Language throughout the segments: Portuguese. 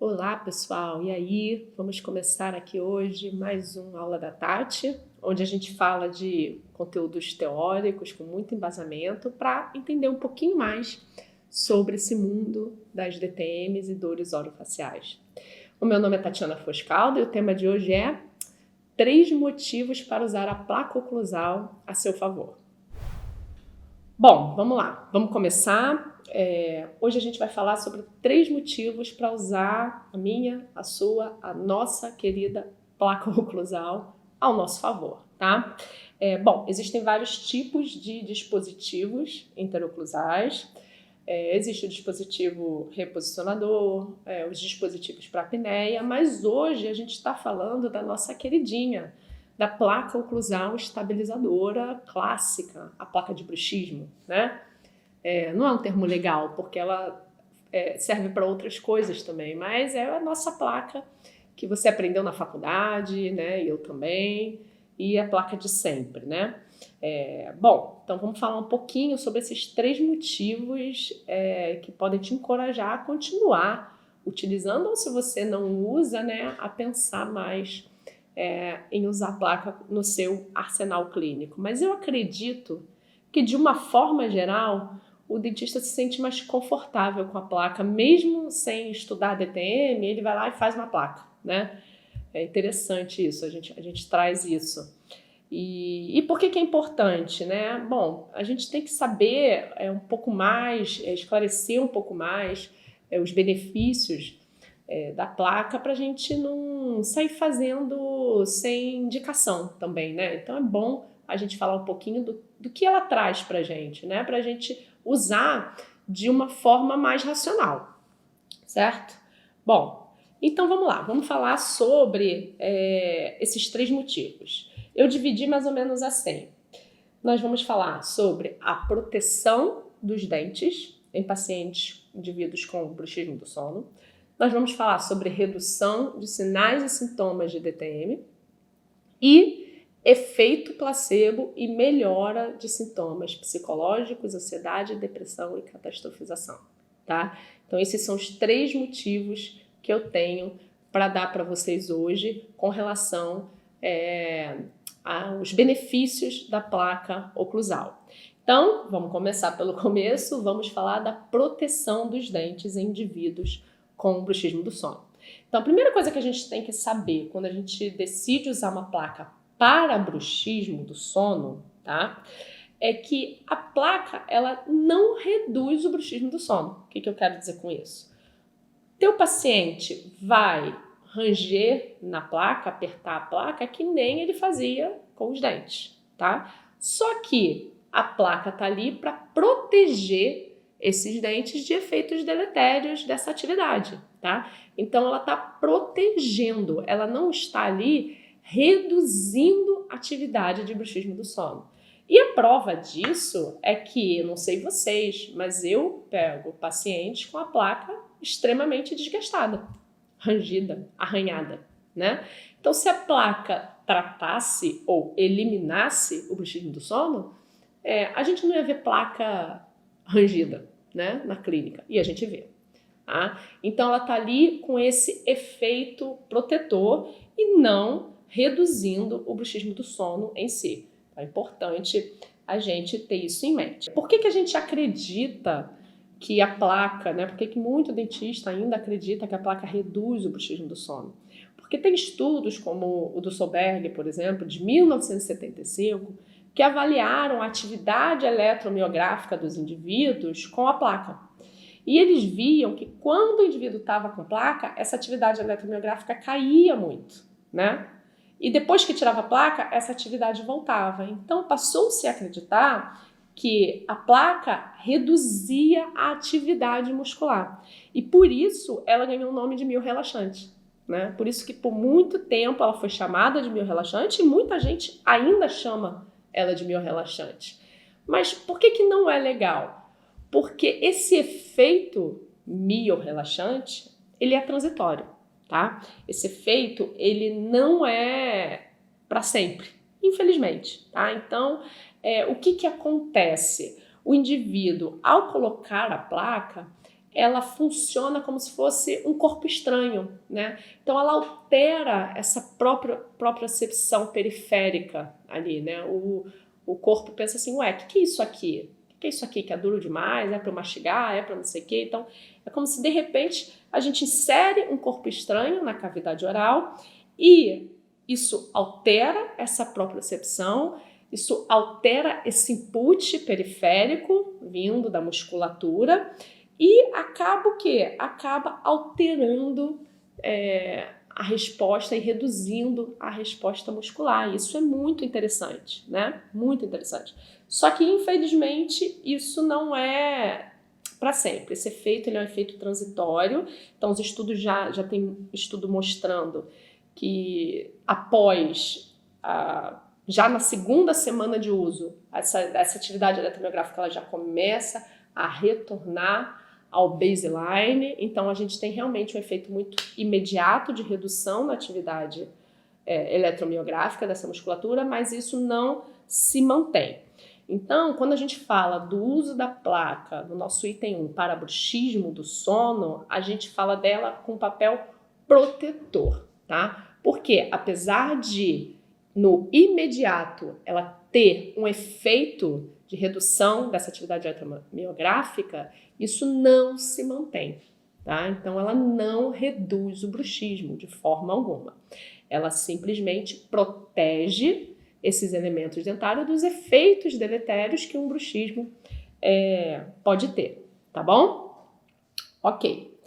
Olá, pessoal! E aí? Vamos começar aqui hoje mais uma aula da Tati, onde a gente fala de conteúdos teóricos com muito embasamento para entender um pouquinho mais sobre esse mundo das DTMs e dores orofaciais. O meu nome é Tatiana Foscaldo e o tema de hoje é 3 motivos para usar a placa oclusal a seu favor. Bom, vamos lá, vamos começar. Hoje a gente vai falar sobre 3 motivos para usar a minha, a sua, a nossa querida placa oclusal ao nosso favor, tá? Bom, existem vários tipos de dispositivos interoclusais. Existe o dispositivo reposicionador, os dispositivos para apneia, mas hoje a gente está falando da nossa queridinha, da placa oclusal estabilizadora clássica, a placa de bruxismo, né? Não é um termo legal, porque ela serve para outras coisas também, mas é a nossa placa que você aprendeu na faculdade, né? Eu também, e a placa de sempre, né? Bom, então vamos falar um pouquinho sobre esses 3 motivos que podem te encorajar a continuar utilizando, ou se você não usa, né, a pensar mais em usar a placa no seu arsenal clínico. Mas eu acredito que, de uma forma geral, o dentista se sente mais confortável com a placa, mesmo sem estudar DTM, ele vai lá e faz uma placa, né? É interessante isso, a gente traz isso. E por que é importante, né? Bom, a gente tem que saber um pouco mais, esclarecer um pouco mais os benefícios da placa para a gente não sair fazendo sem indicação também, né? Então é bom a gente falar um pouquinho do que ela traz para a gente, né? Para a gente usar de uma forma mais racional, certo? Bom, então vamos lá, vamos falar sobre esses 3 motivos. Eu dividi mais ou menos assim. Nós vamos falar sobre a proteção dos dentes em pacientes, indivíduos com bruxismo do sono. Nós vamos falar sobre redução de sinais e sintomas de DTM e efeito placebo e melhora de sintomas psicológicos, ansiedade, depressão e catastrofização, tá? Então esses são os 3 motivos que eu tenho para dar para vocês hoje com relação aos benefícios da placa oclusal. Então, vamos começar pelo começo, vamos falar da proteção dos dentes em indivíduos com bruxismo do sono. Então, a primeira coisa que a gente tem que saber quando a gente decide usar uma placa para bruxismo do sono, tá? É que a placa, ela não reduz o bruxismo do sono. O que eu quero dizer com isso? Teu paciente vai ranger na placa, apertar a placa, que nem ele fazia com os dentes, tá? Só que a placa tá ali para proteger esses dentes de efeitos deletérios dessa atividade, tá? Então ela tá protegendo, ela não está ali reduzindo a atividade de bruxismo do sono. E a prova disso é que, eu não sei vocês, mas eu pego pacientes com a placa extremamente desgastada, rangida, arranhada, né? Então, se a placa tratasse ou eliminasse o bruxismo do sono, a gente não ia ver placa rangida, né, na clínica, e a gente vê. Tá? Então, ela tá ali com esse efeito protetor e não reduzindo o bruxismo do sono em si. É importante a gente ter isso em mente. Por que a gente acredita que a placa, né? Por que muito dentista ainda acredita que a placa reduz o bruxismo do sono? Porque tem estudos como o do Solberg, por exemplo, de 1975, que avaliaram a atividade eletromiográfica dos indivíduos com a placa. E eles viam que quando o indivíduo estava com placa, essa atividade eletromiográfica caía muito, né? E depois que tirava a placa, essa atividade voltava. Então, passou-se a acreditar que a placa reduzia a atividade muscular. E por isso ela ganhou o nome de miorrelaxante, né? Por isso que por muito tempo ela foi chamada de miorrelaxante e muita gente ainda chama ela de miorrelaxante. Mas por que não é legal? Porque esse efeito miorrelaxante, ele é transitório, tá? Esse efeito, ele não é para sempre, infelizmente, tá? Então, o que acontece? O indivíduo, ao colocar a placa, ela funciona como se fosse um corpo estranho, né? Então ela altera essa própria propriocepção periférica ali, né? O corpo pensa assim, ué, o que é isso aqui? O que é isso aqui que é duro demais? É para eu mastigar? É para não sei o quê? Então é como se de repente a gente insere um corpo estranho na cavidade oral e isso altera essa propriocepção, isso altera esse input periférico vindo da musculatura e acaba o quê? Acaba alterando a resposta e reduzindo a resposta muscular. Isso é muito interessante, né? Muito interessante. Só que, infelizmente, isso não é para sempre. Esse efeito ele é um efeito transitório. Então, os estudos já tem estudo mostrando que após já na segunda semana de uso, essa atividade eletromiográfica ela já começa a retornar ao baseline, então a gente tem realmente um efeito muito imediato de redução na atividade eletromiográfica dessa musculatura, mas isso não se mantém. Então, quando a gente fala do uso da placa no nosso item 1 para bruxismo do sono, a gente fala dela com papel protetor, tá? Porque apesar de no imediato ela ter um efeito de redução dessa atividade eletromiográfica, isso não se mantém, tá? Então ela não reduz o bruxismo de forma alguma. Ela simplesmente protege esses elementos dentários dos efeitos deletérios que um bruxismo pode ter, tá bom? Ok.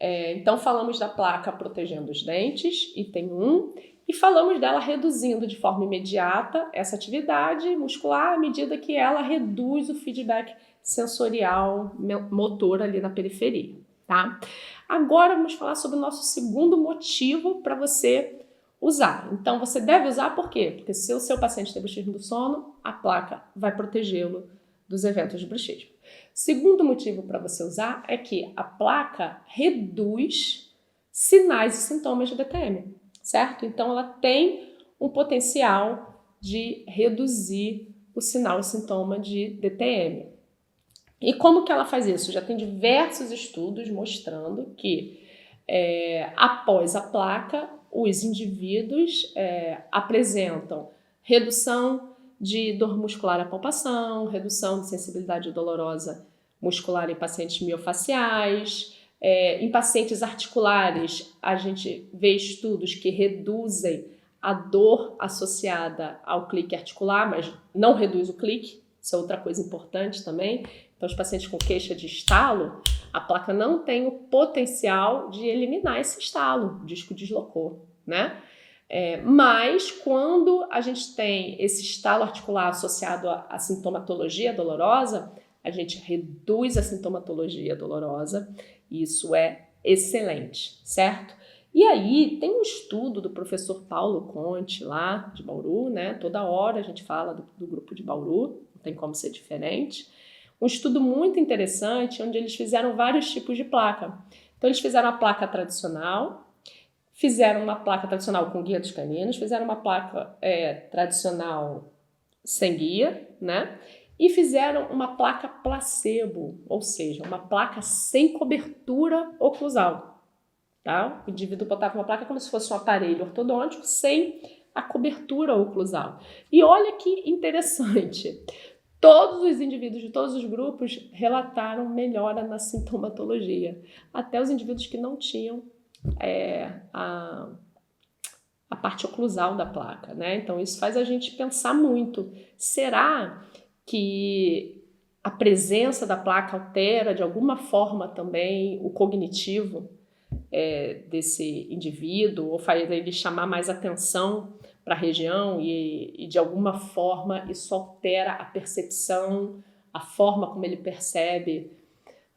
Então falamos da placa protegendo os dentes, item 1, e falamos dela reduzindo de forma imediata essa atividade muscular à medida que ela reduz o feedback sensorial motor ali na periferia, tá? Agora vamos falar sobre o nosso segundo motivo para você usar. Então você deve usar por quê? Porque se o seu paciente tem bruxismo do sono, a placa vai protegê-lo dos eventos de bruxismo. Segundo motivo para você usar é que a placa reduz sinais e sintomas de DTM, certo? Então ela tem um potencial de reduzir o sinal e sintoma de DTM. E como que ela faz isso? Já tem diversos estudos mostrando que após a placa, os indivíduos apresentam redução de dor muscular à palpação, redução de sensibilidade dolorosa muscular em pacientes miofaciais. Em pacientes articulares, a gente vê estudos que reduzem a dor associada ao clique articular, mas não reduz o clique, isso é outra coisa importante também. Então, os pacientes com queixa de estalo, a placa não tem o potencial de eliminar esse estalo, o disco deslocou, né? Mas quando a gente tem esse estalo articular associado à sintomatologia dolorosa, a gente reduz a sintomatologia dolorosa, e isso é excelente, certo? E aí tem um estudo do professor Paulo Conte lá de Bauru, né? Toda hora a gente fala do grupo de Bauru, não tem como ser diferente. Um estudo muito interessante onde eles fizeram vários tipos de placa. Então eles fizeram a placa tradicional, fizeram uma placa tradicional com guia dos caninos, fizeram uma placa tradicional sem guia, né? E fizeram uma placa placebo, ou seja, uma placa sem cobertura oclusal, tá? O indivíduo botava uma placa como se fosse um aparelho ortodôntico sem a cobertura oclusal. E olha que interessante, todos os indivíduos de todos os grupos relataram melhora na sintomatologia, até os indivíduos que não tinham a parte oclusal da placa, né? Então isso faz a gente pensar muito. Será que a presença da placa altera de alguma forma também o cognitivo desse indivíduo, ou faz ele chamar mais atenção para a região e de alguma forma isso altera a percepção, a forma como ele percebe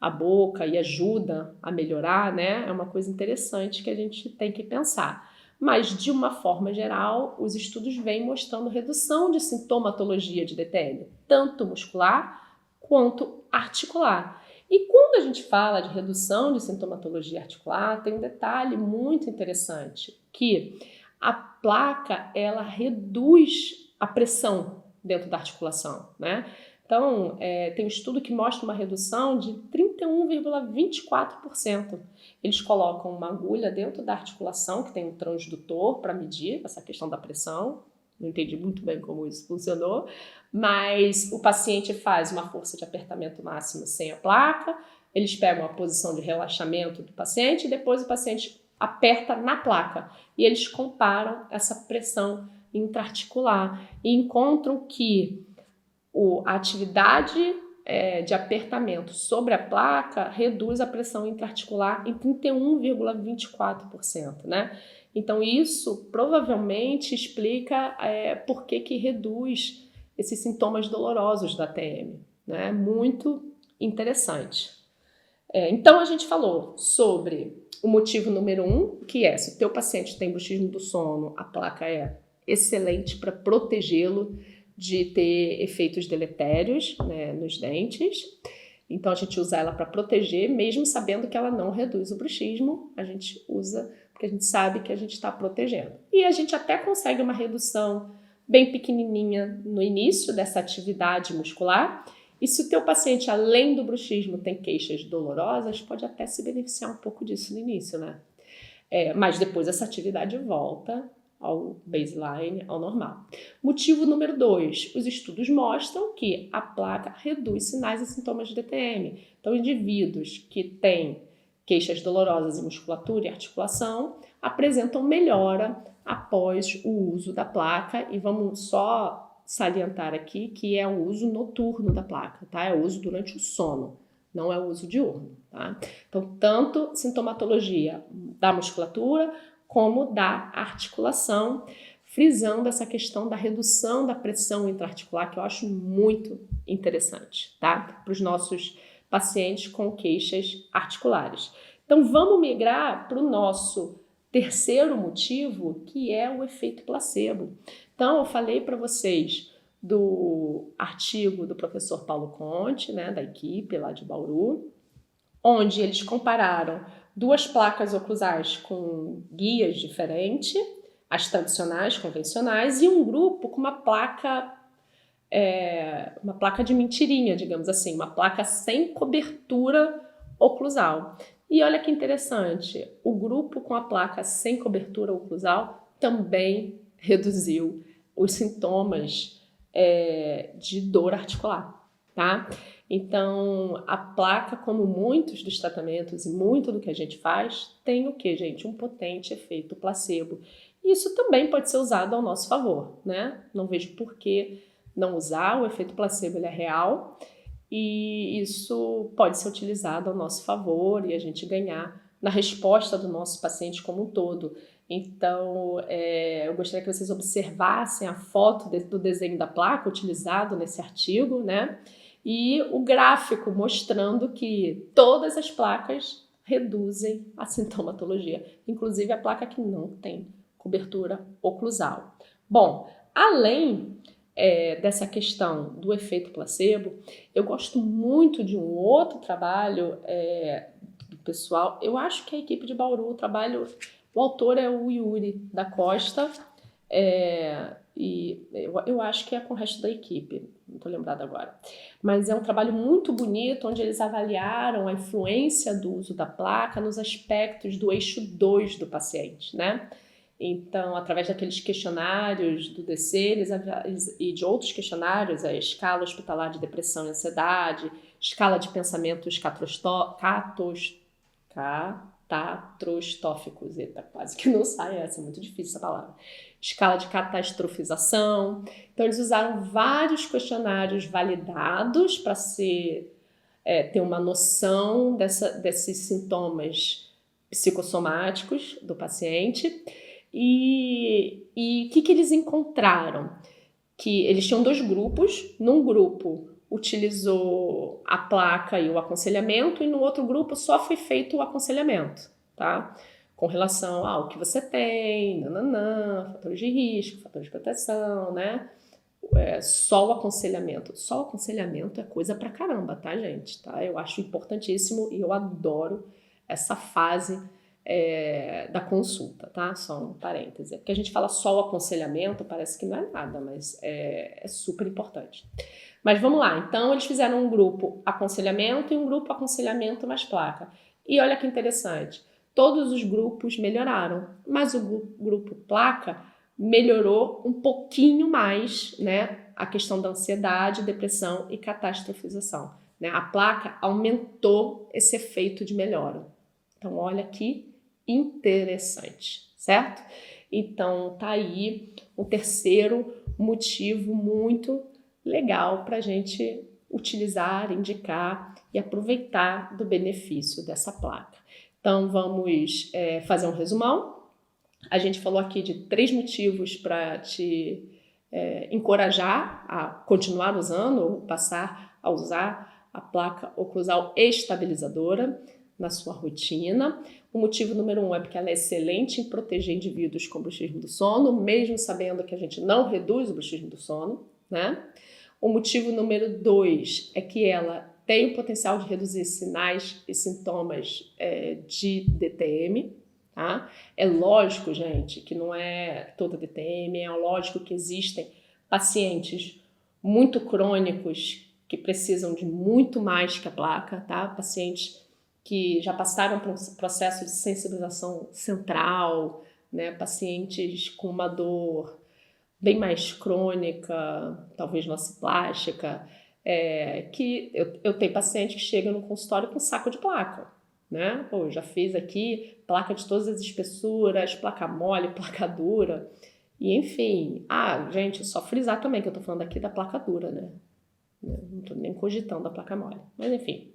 a boca e ajuda a melhorar, né? É uma coisa interessante que a gente tem que pensar. Mas, de uma forma geral, os estudos vêm mostrando redução de sintomatologia de DTM, tanto muscular quanto articular. E quando a gente fala de redução de sintomatologia articular, tem um detalhe muito interessante, que a placa, ela reduz a pressão dentro da articulação, né? Então, tem um estudo que mostra uma redução de 31,24%. Eles colocam uma agulha dentro da articulação, que tem um transdutor para medir essa questão da pressão. Não entendi muito bem como isso funcionou, mas o paciente faz uma força de apertamento máximo sem a placa, eles pegam a posição de relaxamento do paciente e depois o paciente aperta na placa. E eles comparam essa pressão intraarticular e encontram que a atividade de apertamento sobre a placa reduz a pressão intraarticular em 31,24%, né? Então, isso provavelmente explica por que reduz esses sintomas dolorosos da TM, né? Muito interessante. Então, a gente falou sobre o motivo número 1, que é, se o teu paciente tem bruxismo do sono, a placa é excelente para protegê-lo de ter efeitos deletérios, né, nos dentes. Então, a gente usa ela para proteger, mesmo sabendo que ela não reduz o bruxismo, a gente usa porque a gente sabe que a gente está protegendo. E a gente até consegue uma redução bem pequenininha no início dessa atividade muscular. E se o teu paciente, além do bruxismo, tem queixas dolorosas, pode até se beneficiar um pouco disso no início, né? Mas depois essa atividade volta ao baseline, ao normal. Motivo número 2, os estudos mostram que a placa reduz sinais e sintomas de DTM. Então, indivíduos que têm queixas dolorosas em musculatura e articulação apresentam melhora após o uso da placa, e vamos só salientar aqui que é o uso noturno da placa, tá? É o uso durante o sono, não é o uso diurno, tá? Então, tanto sintomatologia da musculatura como da articulação, frisando essa questão da redução da pressão intraarticular, que eu acho muito interessante, tá? Para os nossos pacientes com queixas articulares. Então, vamos migrar para o nosso terceiro motivo, que é o efeito placebo. Então, eu falei para vocês do artigo do professor Paulo Conte, né, da equipe lá de Bauru, onde eles compararam 2 placas oclusais com guias diferentes, as tradicionais, convencionais, e um grupo com uma placa de mentirinha, digamos assim, uma placa sem cobertura oclusal. E olha que interessante, o grupo com a placa sem cobertura oclusal também reduziu os sintomas de dor articular, tá? Então, a placa, como muitos dos tratamentos e muito do que a gente faz, tem o que, gente? Um potente efeito placebo. Isso também pode ser usado ao nosso favor, né? Não vejo por que não usar, o efeito placebo ele é real e isso pode ser utilizado ao nosso favor e a gente ganhar na resposta do nosso paciente como um todo. Então, eu gostaria que vocês observassem a foto do desenho da placa utilizado nesse artigo, né? E o gráfico mostrando que todas as placas reduzem a sintomatologia, inclusive a placa que não tem cobertura oclusal. Bom, além dessa questão do efeito placebo, eu gosto muito de um outro trabalho do pessoal, eu acho que é a equipe de Bauru, o autor é o Yuri da Costa, e eu acho que é com o resto da equipe, não estou lembrada agora. Mas é um trabalho muito bonito, onde eles avaliaram a influência do uso da placa nos aspectos do eixo 2 do paciente, né? Então, através daqueles questionários do DC e de outros questionários, a escala hospitalar de depressão e ansiedade, escala de pensamentos catastrofistóficos, eita, quase que não sai essa, é muito difícil essa palavra, escala de catastrofização. Então, eles usaram vários questionários validados para ter uma noção desses sintomas psicossomáticos do paciente. E o que eles encontraram? Que eles tinham 2 grupos, num grupo utilizou a placa e o aconselhamento, e no outro grupo só foi feito o aconselhamento, tá? Com relação ao que você tem, fatores de risco, fatores de proteção, né? Só o aconselhamento. Só o aconselhamento é coisa pra caramba, tá, gente? Tá? Eu acho importantíssimo e eu adoro essa fase da consulta, tá? Só um parêntese. Porque a gente fala só o aconselhamento, parece que não é nada, mas é super importante. Mas vamos lá, então eles fizeram um grupo aconselhamento e um grupo aconselhamento mais placa. E olha que interessante, todos os grupos melhoraram, mas o grupo placa melhorou um pouquinho mais, né, a questão da ansiedade, depressão e catastrofização. Né? A placa aumentou esse efeito de melhora. Então olha que interessante, certo? Então tá aí um terceiro motivo muito legal para a gente utilizar, indicar e aproveitar do benefício dessa placa. Então vamos fazer um resumão. A gente falou aqui de 3 motivos para te encorajar a continuar usando ou passar a usar a placa oclusal estabilizadora na sua rotina. O motivo número 1 é porque ela é excelente em proteger indivíduos com bruxismo do sono, mesmo sabendo que a gente não reduz o bruxismo do sono, né? O motivo número 2 é que ela tem o potencial de reduzir sinais e sintomas de DTM, tá? É lógico, gente, que não é toda DTM, é lógico que existem pacientes muito crônicos que precisam de muito mais que a placa, tá? Pacientes que já passaram por um processo de sensibilização central, né? Pacientes com uma dor bem mais crônica, talvez nociplástica, que eu tenho paciente que chega no consultório com saco de placa, né? Pô, já fiz aqui placa de todas as espessuras, placa mole, placa dura, e enfim. Gente, só frisar também que eu tô falando aqui da placa dura, né? Não tô nem cogitando a placa mole, mas enfim.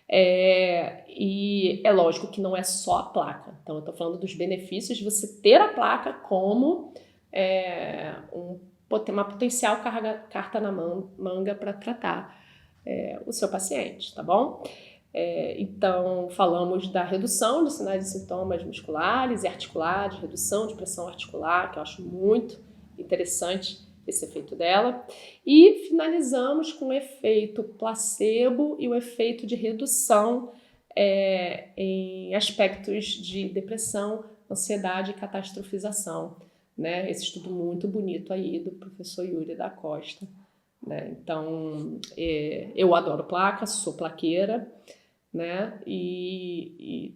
E é lógico que não é só a placa, então eu tô falando dos benefícios de você ter a placa como uma potencial carta na manga para tratar o seu paciente, tá bom? Então, falamos da redução de sinais e sintomas musculares e articulares, redução de pressão articular, que eu acho muito interessante esse efeito dela. E finalizamos com o efeito placebo e o efeito de redução em aspectos de depressão, ansiedade e catastrofização. Né? Esse estudo muito bonito aí do professor Yuri da Costa. Né? Então, eu adoro placa, sou plaqueira, né? E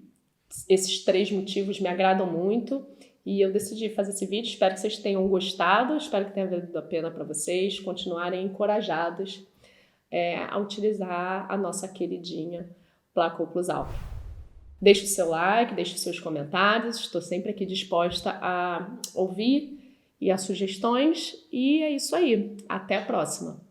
esses 3 motivos me agradam muito e eu decidi fazer esse vídeo. Espero que vocês tenham gostado, espero que tenha valido a pena para vocês continuarem encorajados a utilizar a nossa queridinha placa oclusal. Deixe o seu like, deixe os seus comentários, estou sempre aqui disposta a ouvir e a sugestões, e é isso aí. Até a próxima!